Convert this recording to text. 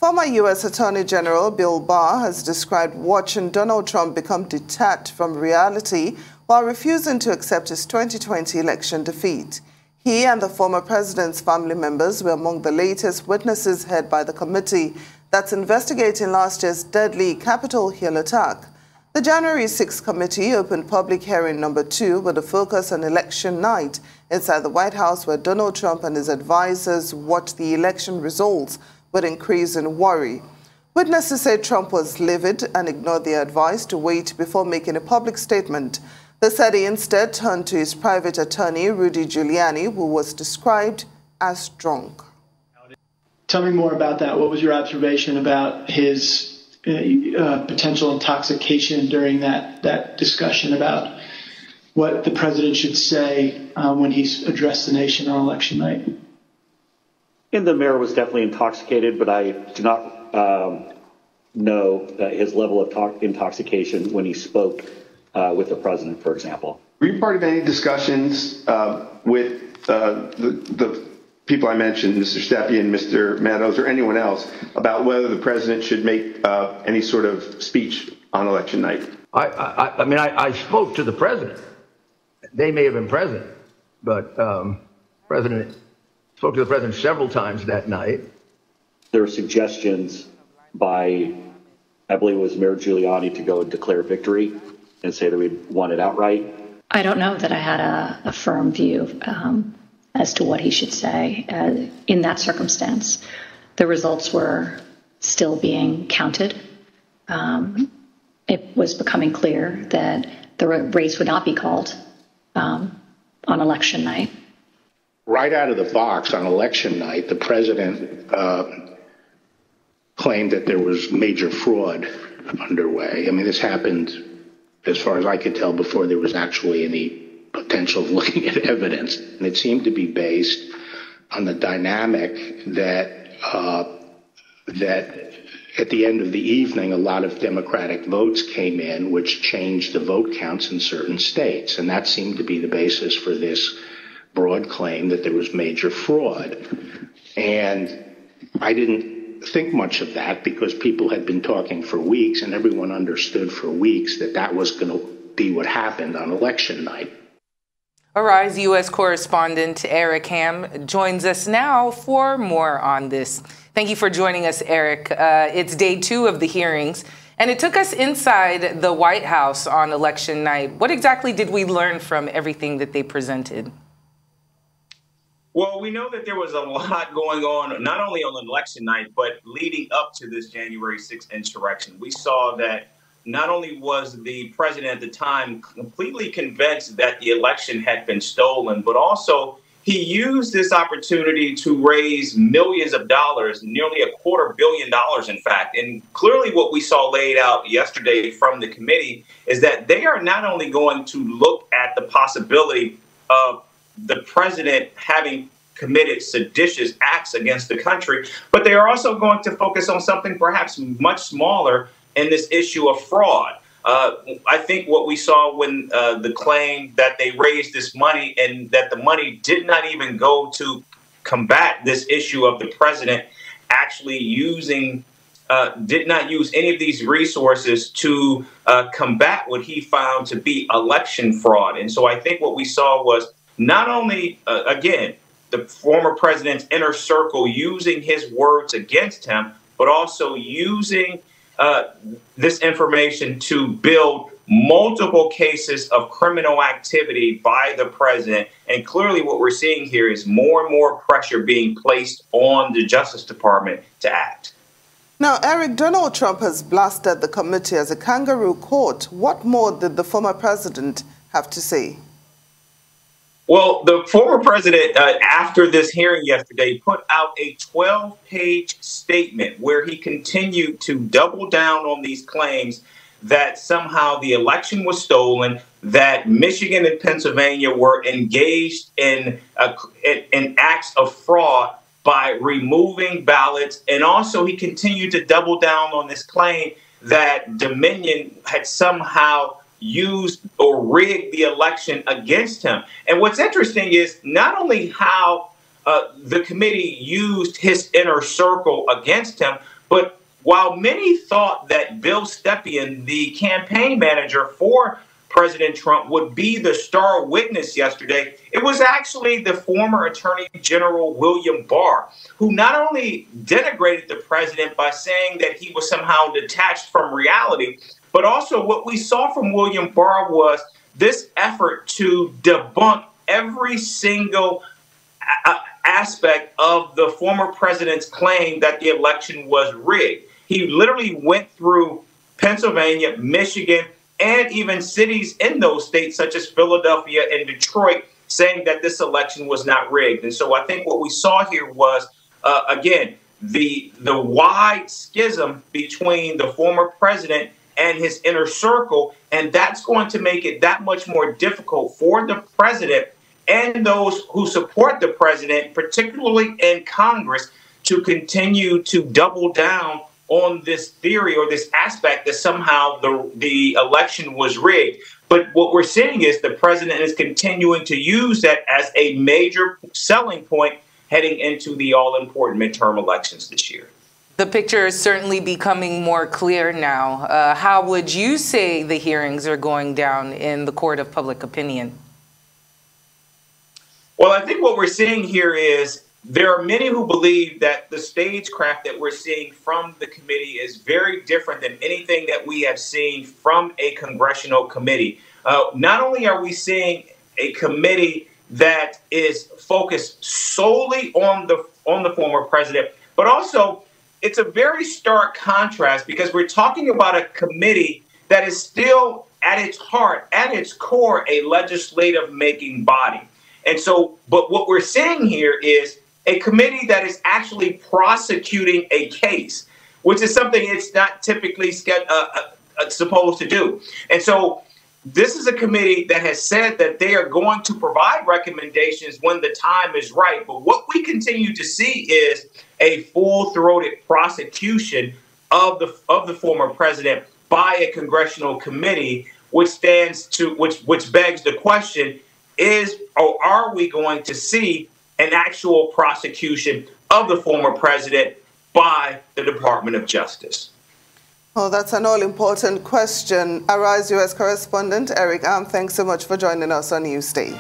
Former U.S. Attorney General Bill Barr has described watching Donald Trump become detached from reality while refusing to accept his 2020 election defeat. He and the former president's family members were among the latest witnesses heard by the committee that's investigating last year's deadly Capitol Hill attack. The January 6th committee opened public hearing number 2 with a focus on election night inside the White House, where Donald Trump and his advisors watched the election results with increasing worry. Witnesses say Trump was livid and ignored their advice to wait before making a public statement. They said he instead turned to his private attorney, Rudy Giuliani, who was described as drunk. Tell me more about that. What was your observation about his potential intoxication during that discussion about what the president should say when he's addressed the nation on election night? And the mayor was definitely intoxicated, but I do not know his level of intoxication when he spoke with the president, for example. Were you part of any discussions with the people I mentioned, Mr. Steffi and Mr. Meadows, or anyone else, about whether the president should make any sort of speech on election night? I mean, I spoke to the president. They may have been present, but spoke to the president several times that night. There were suggestions by, I believe it was Mayor Giuliani, to go and declare victory and say that we'd won it outright. I don't know that I had a firm view as to what he should say in that circumstance. The results were still being counted. It was becoming clear that the race would not be called on election night. Right out of the box on election night, the president claimed that there was major fraud underway. I mean, this happened, as far as I could tell, before there was actually any potential of looking at evidence. And it seemed to be based on the dynamic that at the end of the evening, a lot of Democratic votes came in, which changed the vote counts in certain states. And that seemed to be the basis for this broad claim that there was major fraud. And I didn't think much of that because people had been talking for weeks and everyone understood for weeks that that was going to be what happened on election night. Arise U.S. correspondent Eric Ham joins us now for more on this. Thank you for joining us, Eric. It's day 2 of the hearings, and it took us inside the White House on election night. What exactly did we learn from everything that they presented? Well, we know that there was a lot going on, not only on election night, but leading up to this January 6th insurrection. We saw that not only was the president at the time completely convinced that the election had been stolen, but also he used this opportunity to raise millions of dollars, nearly $250 million, in fact. And clearly what we saw laid out yesterday from the committee is that they are not only going to look at the possibility of the president having committed seditious acts against the country, but they are also going to focus on something perhaps much smaller in this issue of fraud. I think what we saw when the claim that they raised this money and that the money did not even go to combat this issue of the president actually did not use any of these resources to combat what he found to be election fraud. And so I think what we saw was not only, again, the former president's inner circle using his words against him, but also using this information to build multiple cases of criminal activity by the president. And clearly what we're seeing here is more and more pressure being placed on the Justice Department to act. Now, Eric, Donald Trump has blasted the committee as a kangaroo court. What more did the former president have to say? Well, the former president, after this hearing yesterday, put out a 12-page statement where he continued to double down on these claims that somehow the election was stolen, that Michigan and Pennsylvania were engaged in acts of fraud by removing ballots. And also he continued to double down on this claim that Dominion had somehow used or rigged the election against him. And what's interesting is not only how the committee used his inner circle against him, But while many thought that Bill Stepien, the campaign manager for President Trump, would be the star witness yesterday, it was actually the former Attorney General William Barr, who not only denigrated the president by saying that he was somehow detached from reality, but also what we saw from William Barr was this effort to debunk every single aspect of the former president's claim that the election was rigged. He literally went through Pennsylvania, Michigan, and even cities in those states, such as Philadelphia and Detroit, saying that this election was not rigged. And so I think what we saw here was, again, the wide schism between the former president and his inner circle, and that's going to make it that much more difficult for the president and those who support the president, particularly in Congress, to continue to double down on this theory or this aspect that somehow the election was rigged. But what we're seeing is the president is continuing to use that as a major selling point heading into the all-important midterm elections this year. The picture is certainly becoming more clear now. How would you say the hearings are going down in the court of public opinion? Well, I think what we're seeing here is there are many who believe that the stagecraft that we're seeing from the committee is very different than anything that we have seen from a congressional committee. Not only are we seeing a committee that is focused solely on the former president, but also it's a very stark contrast because we're talking about a committee that is still at its heart, at its core, a legislative making body. And so, but what we're seeing here is a committee that is actually prosecuting a case, which is something it's not typically supposed to do. And so this is a committee that has said that they are going to provide recommendations when the time is right. But what we continue to see is a full-throated prosecution of the former president by a congressional committee, which begs the question, are we going to see an actual prosecution of the former president by the Department of Justice? Oh, that's an all-important question. Arise U.S. correspondent Eric Am, thanks so much for joining us on Newsday.